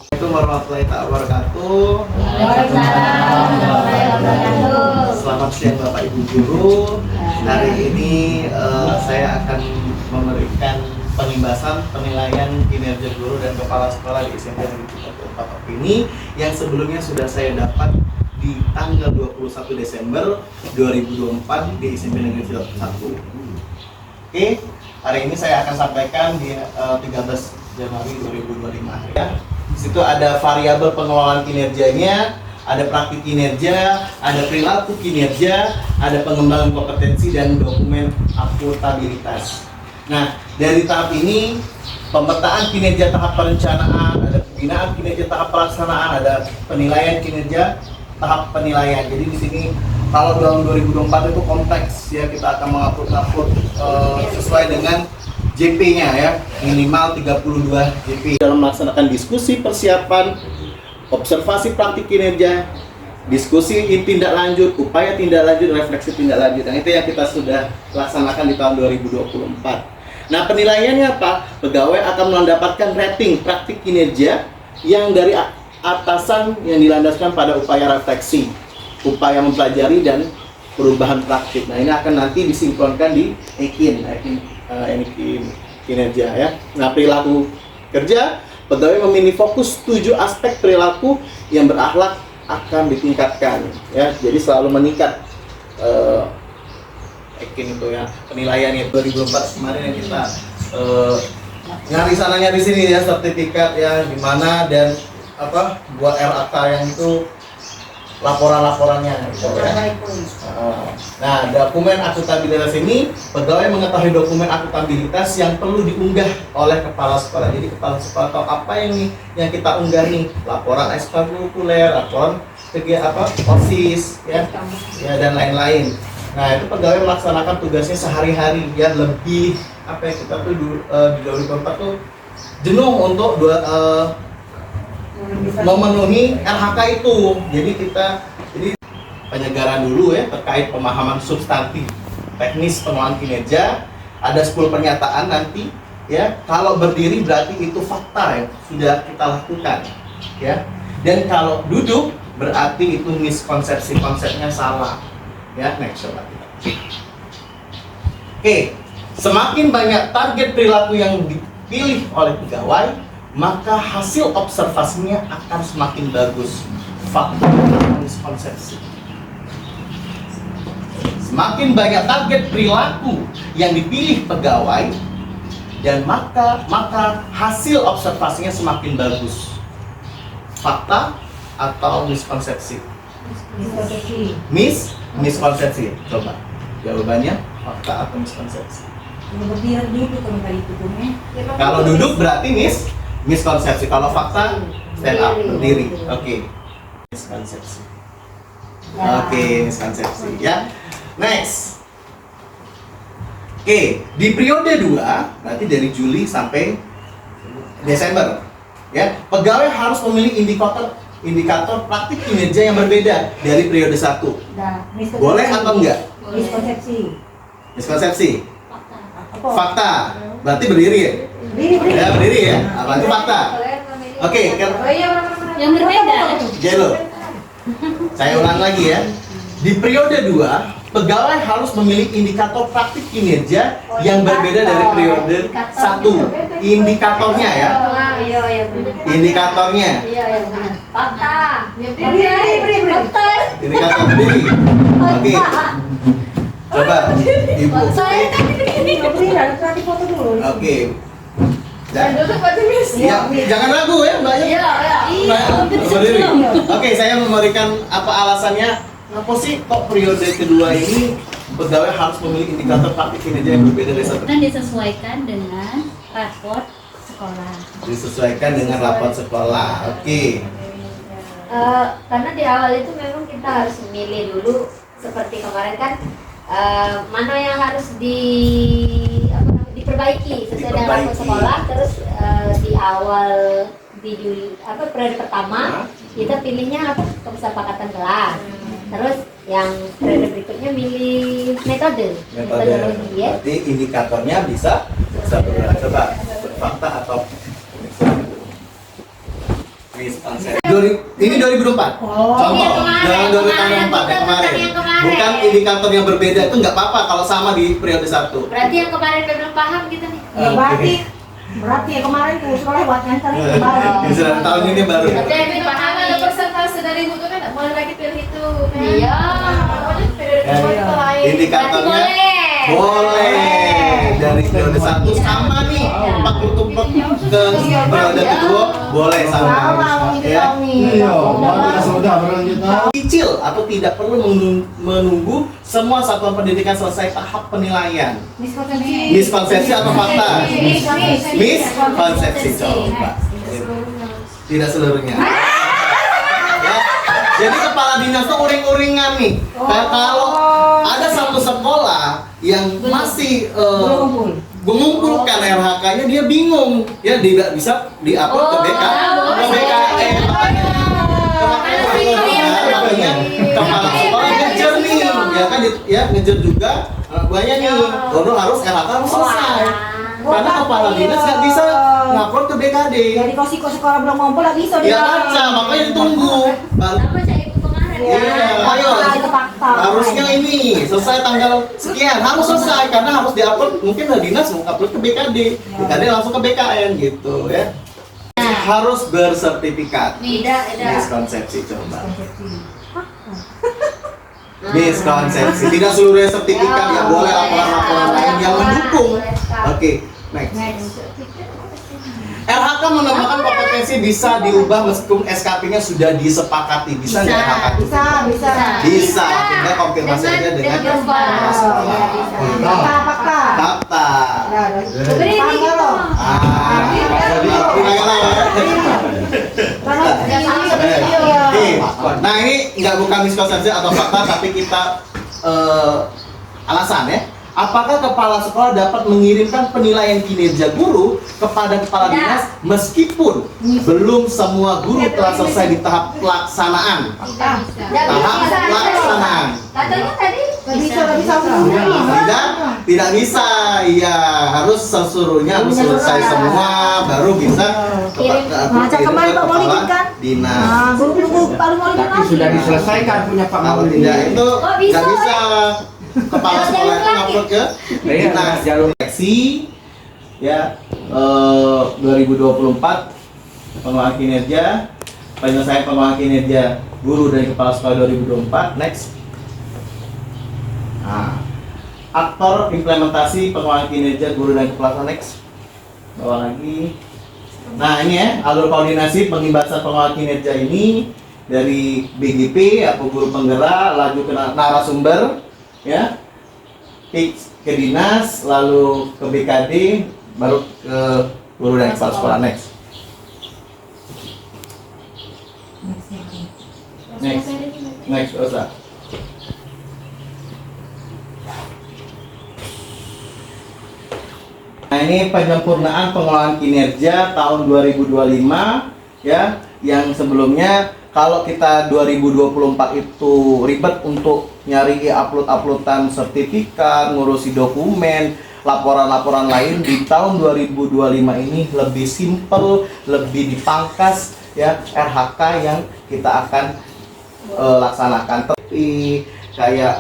Assalamualaikum warahmatullahi wabarakatuh. Selamat siang Bapak Ibu Guru. Hari ini saya akan memberikan pengimbasan penilaian kinerja guru dan kepala sekolah di SMP Negeri 34 Opini yang sebelumnya sudah saya dapat di tanggal 21 Desember 2024 di SMP Negeri 31. Oke, hari ini saya akan sampaikan di 13 Januari 2025 ya. Di situ ada variabel pengelolaan kinerjanya, ada praktik kinerja, ada perilaku kinerja, ada pengembangan kompetensi dan dokumen akuntabilitas. Nah, dari tahap ini pemetaan kinerja tahap perencanaan, ada pembinaan kinerja tahap pelaksanaan, ada penilaian kinerja tahap penilaian. Jadi di sini kalau dalam 2024 itu kompleks ya, kita akan mengupload sesuai dengan JP-nya ya, minimal 32 JP. Dalam melaksanakan diskusi persiapan, observasi praktik kinerja, diskusi tindak lanjut, upaya tindak lanjut, refleksi tindak lanjut. Dan itu yang kita sudah laksanakan di tahun 2024. Nah, penilaiannya apa? Pegawai akan mendapatkan rating praktik kinerja yang dari atasan yang dilandaskan pada upaya refleksi, upaya mempelajari dan perubahan praktik. Nah, ini akan nanti disinkronkan di EKIN kinerja ya. Nah, perilaku kerja, pegawai memilih fokus 7 aspek perilaku yang berakhlak akan ditingkatkan ya. Jadi selalu meningkat EKIN itu ya, penilaiannya 2004 kemarin yang kita nyari sana nyari sini ya, sertifikat ya di mana dan apa buat LAK yang itu laporan-laporannya gitu ya. Nah, dokumen akuntabilitas ini pegawai mengetahui dokumen akuntabilitas yang perlu diunggah oleh kepala sekolah. Jadi kepala sekolah tahu apa yang kita unggah nih, laporan ekstrakurikuler, laporan kegiatan OSIS ya dan lain-lain. Nah, itu pegawai melaksanakan tugasnya sehari-hari ya, lebih apa ya, kita tuh di 2024 tuh jenuh untuk memenuhi LHK itu. Jadi penyegaran dulu ya terkait pemahaman substantif teknis pengelolaan kinerja. Ada 10 pernyataan nanti ya. Kalau berdiri berarti itu fakta yang sudah kita lakukan ya. Dan kalau duduk berarti itu miskonsepsi, konsepnya salah ya. Next coba kita. Oke, semakin banyak target perilaku yang dipilih oleh pegawai, maka hasil observasinya akan semakin bagus. Fakta dan miskonsepsi. Semakin banyak target perilaku yang dipilih pegawai, dan maka hasil observasinya semakin bagus. Fakta atau miskonsepsi? Miskonsepsi. Coba jawabannya fakta atau miskonsepsi? Kalau duduk berarti miskonsepsi. Kalau fakta stand up, berdiri. Oke. Miskonsepsi. Oke, miskonsepsi ya. Next. Oke, di periode 2 berarti dari Juli sampai Desember ya, pegawai harus memilih indikator praktik kinerja yang berbeda dari periode 1. Boleh atau enggak? Miskonsepsi. Fakta. Berarti berdiri ya? Ya, berdiri ya. Berarti fakta. Oke, yang berbeda. Jelo. Saya ulang lagi ya. Di periode 2, pegawai harus memilih indikator praktik kinerja yang berbeda dari periode 1. Indikatornya ya. Indikatornya. Fakta. Indikator berdiri. Oke. Coba Ibu. Saya kan ini foto dulu. Oke. Iya. Jangan ragu ya, Mbaknya. Iya. Berdiri. Oke, saya memberikan apa alasannya. Kenapa sih kok periode kedua ini pegawai harus memilih indikator praktik kinerja yang berbeda dari 1? Kan disesuaikan dengan raport sekolah. Disesuaikan dengan raport sekolah. Oke. Karena di awal itu memang kita harus memilih dulu, seperti kemarin kan mana yang harus diperbaiki sesuai dengan raport sekolah. Terus di awal di periode pertama kita pilihnya kesepakatan kelas. Terus yang periode berikutnya milih metodologi ya. Berarti indikatornya bisa berbeda. Coba fakta atau miskonsepsi. Ini 2024. Oh, Contoh, ini yang kemarin, jangan 2024 yang kemarin. yang kemarin. Bukan indikator yang berbeda itu nggak apa-apa kalau sama di periode 1. Berarti yang kemarin belum paham gitu nih. Ya berarti ya kemarin tuh sekolah buat ngantar itu baru. Yang sudah tahun ini baru. Tapi yang dipahami ada persentase dari mutu kan nggak boleh lagi pilih itu kan. Iya. Pokoknya periode kedua itu lain. Indikatornya Berarti boleh dari periode 1 sama nih, Pak tumpuk ke periode kedua boleh sama. Ya. Iya, sudah berlanjut tahun. Cicil atau tidak perlu menunggu semua satuan pendidikan selesai tahap penilaian. Miskonsepsi atau fakta? Miskonsepsi, coba. Tidak seluruhnya. Ya. Jadi kepala dinas itu uring-uringan nih. Kalau ada satu sekolah yang masih mengumpulkan RHK-nya, dia bingung, ya tidak bisa diupload ke BKN. Makanya kepala sekolah ngejar nih, ya kan, ya ngejar juga banyak nih. Guru harus RHK harus selesai. Karena kepala dinas nggak bisa ngupload ke BKD. Jadi kalau sekolah belum ngumpul nggak bisa Ya baca, makanya ditunggu. Baru Sama saya ikut kemarin. Iya, ayo. Itu fakta. Harusnya ini selesai tanggal sekian, harus selesai karena harus diupload. Mungkin dari dinas mau upload ke BKD, BKD langsung ke BKN gitu ya. Harus bersertifikat. Tidak. Miskonsepsi coba. Miskonsepsi. Tidak seluruhnya sertifikat yang boleh laporan-laporan lain yang mendukung. Oke, next. RHK menambahkan kompetensi bisa diubah meskipun SKP-nya sudah disepakati. Bisa nggak RHK? Bisa. Bisa. Tinggal konfirmasi aja dengan kepala sekolah. Fakta. Fakta. Beri ini loh. Nah ini nggak bukan miskonsepsi atau fakta, tapi kita alasan ya. Apakah kepala sekolah dapat mengirimkan penilaian kinerja guru kepada kepala dinas meskipun belum semua guru telah selesai di tahap pelaksanaan? Tahap pelaksanaan. Katanya tadi Tidak bisa. Iya, harus seluruhnya harus selesai semua baru bisa Macam kemarin Pak Maulidin kan? dinas. Nah, guru Pak Maulidin Tapi sudah diselesaikan punya Pak Kalau Maulidin. tidak itu Oh, bisa, nggak bisa. Kepala sekolah itu ngupload ke dinas. Jalur Seleksi ya 2024 pengelolaan kinerja, penyelesaian pengelolaan kinerja guru dari kepala sekolah 2024. Next. Nah, aktor implementasi pengelolaan kinerja guru dan kepala sekolah. Next. Bawa lagi. Nah ini ya alur koordinasi pengimbasan pengelolaan kinerja ini dari BGP atau guru penggerak, laju ke narasumber, ya, ke dinas, lalu ke BKD, baru ke guru dan kepala sekolah. Next. Next, usah. Nah ini penyempurnaan pengelolaan kinerja tahun 2025 ya, yang sebelumnya kalau kita 2024 itu ribet untuk nyari uploadan sertifikat, ngurusi dokumen, laporan-laporan lain, di tahun 2025 ini lebih simple, lebih dipangkas ya RHK yang kita akan laksanakan. Kayak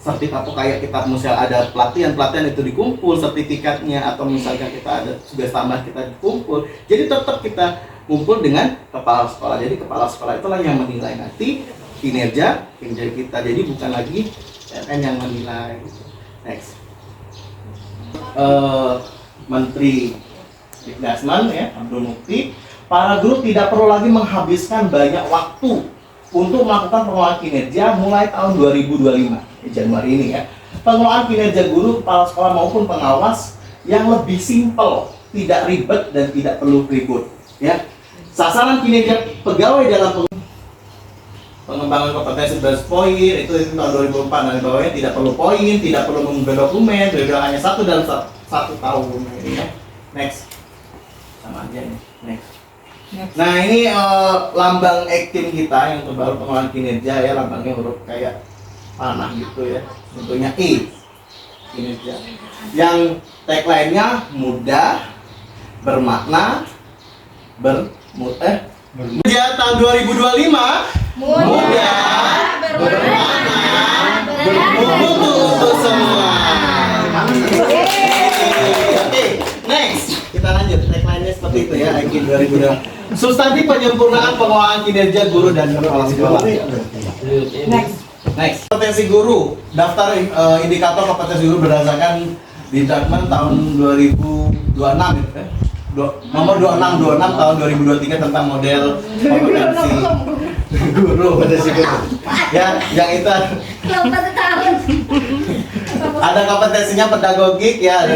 sertifikat atau kayak kita misalnya ada pelatihan itu dikumpul sertifikatnya, atau misalnya kita ada tugas tambah kita dikumpul, jadi tetap kita kumpul dengan kepala sekolah. Jadi kepala sekolah itulah yang menilai nanti kinerja kita, jadi bukan lagi RN yang menilai. Next. Menteri Dikdasman ya Abdul Mukti, para guru tidak perlu lagi menghabiskan banyak waktu untuk melakukan pengelolaan kinerja mulai tahun 2025 Januari ini ya. Pengelolaan kinerja guru, kepala sekolah maupun pengawas yang lebih simpel, tidak ribet dan tidak perlu ribut ya. Sasaran kinerja pegawai dalam pengembangan kompetensi berbasis poin itu tahun 2004, dan bawahnya tidak perlu poin, tidak perlu mengunggah dokumen, hanya satu dalam satu tahun ini ya. Next. Sama aja nih. Next. Nah ini lambang ektim kita yang terbaru pengelolaan kinerja ya, lambangnya huruf kayak panah gitu ya, bentuknya E kinerja. Yang tagline-nya mudah, bermakna, Ya, tahun 2025 muda, bermanfaat, bermutu untuk semua. Oke, next kita lanjut. Tagline-nya seperti itu ya, IQ 2020. Substansi penyempurnaan pengelolaan kinerja guru dan kepala sekolah. Next, kompetensi guru. Daftar indikator kompetensi guru berdasarkan di Dagman tahun 2026 gitu ya. Nomor 2626 tahun 2023 tentang model kompetensi guru. Ya, yang itu ada kompetensinya pedagogik ya, ada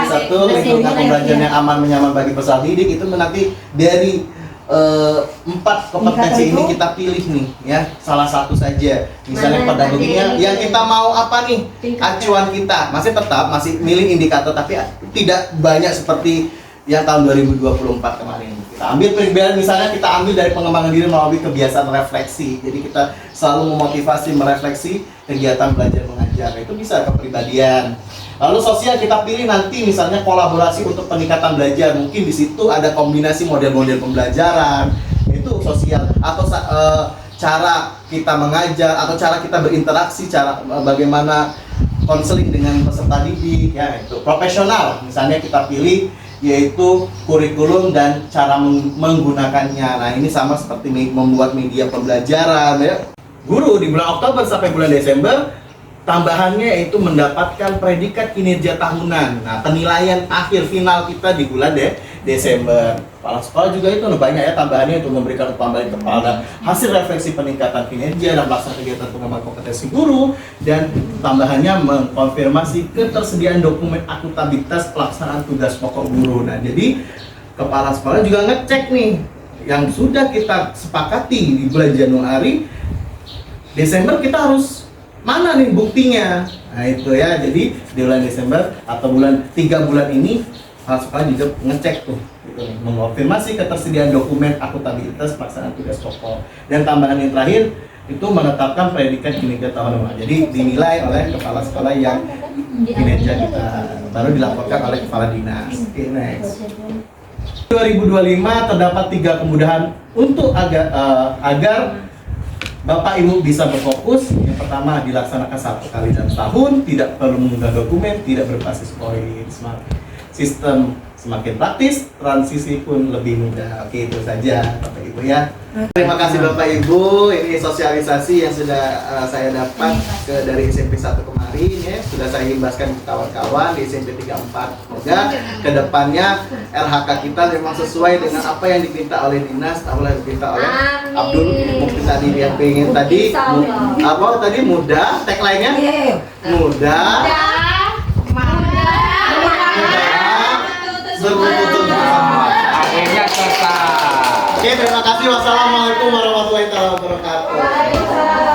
satu lingkungan pembelajaran yang aman menyaman bagi peserta didik. Itu nanti dari 4 kompetensi ini kita pilih nih ya, salah satu saja. Misalnya pedagogiknya yang kita mau apa nih, acuan kita masih tetap milih indikator tapi tidak banyak seperti yang tahun 2024 kemarin. Kita ambil perbedaan, misalnya kita ambil dari pengembangan diri melalui kebiasaan refleksi. Jadi kita selalu memotivasi merefleksi kegiatan belajar mengajar. Itu bisa kepribadian. Lalu sosial kita pilih nanti misalnya kolaborasi untuk peningkatan belajar. Mungkin di situ ada kombinasi model-model pembelajaran. Itu sosial atau cara kita mengajar atau cara kita berinteraksi, cara bagaimana konseling dengan peserta didik ya. Itu profesional. Misalnya kita pilih yaitu kurikulum dan cara menggunakannya. Nah, ini sama seperti membuat media pembelajaran ya. Guru di bulan Oktober sampai bulan Desember tambahannya yaitu mendapatkan predikat kinerja tahunan. Nah, penilaian akhir final kita di bulan Desember. Kepala sekolah juga itu banyak ya tambahannya untuk memberikan tambahan kepada hasil refleksi peningkatan kinerja dan pelaksanaan kegiatan pengembangan kompetensi guru, dan tambahannya mengkonfirmasi ketersediaan dokumen akuntabilitas pelaksanaan tugas pokok guru. Nah, jadi kepala sekolah juga ngecek nih yang sudah kita sepakati di bulan Januari, Desember kita harus mana nih buktinya. Nah, itu ya, jadi di bulan Desember atau 3 bulan ini kepala sekolah juga ngecek tuh gitu, mengonfirmasi ketersediaan dokumen akuntabilitas pelaksanaan tugas pokok, dan tambahan yang terakhir itu menetapkan predikat kinerja tahunan. Jadi dinilai oleh kepala sekolah yang kinerja kita, baru dilaporkan oleh kepala dinas. Oke, next. 2025 terdapat 3 kemudahan untuk agar Bapak Ibu bisa berfokus. Yang pertama, dilaksanakan 1 kali dalam tahun, tidak perlu mengunggah dokumen, tidak berbasis poin. Sistem semakin praktis, transisi pun lebih mudah. Oke, itu saja Bapak Ibu ya. Terima kasih Bapak Ibu. Ini sosialisasi yang sudah saya dapat dari SMP 1 kemarin ya. Sudah saya himbaskan ke kawan-kawan di SMP 34. Semoga kedepannya LHK kita memang sesuai dengan apa yang diminta oleh dinas, apa yang diminta oleh Abdul. Mungkin tadi yang pengen tadi apa tadi mudah, tagline-nya mudah, bermutu bersama. Akhirnya selesai. Oke, terima kasih. Wassalamualaikum warahmatullahi wabarakatuh.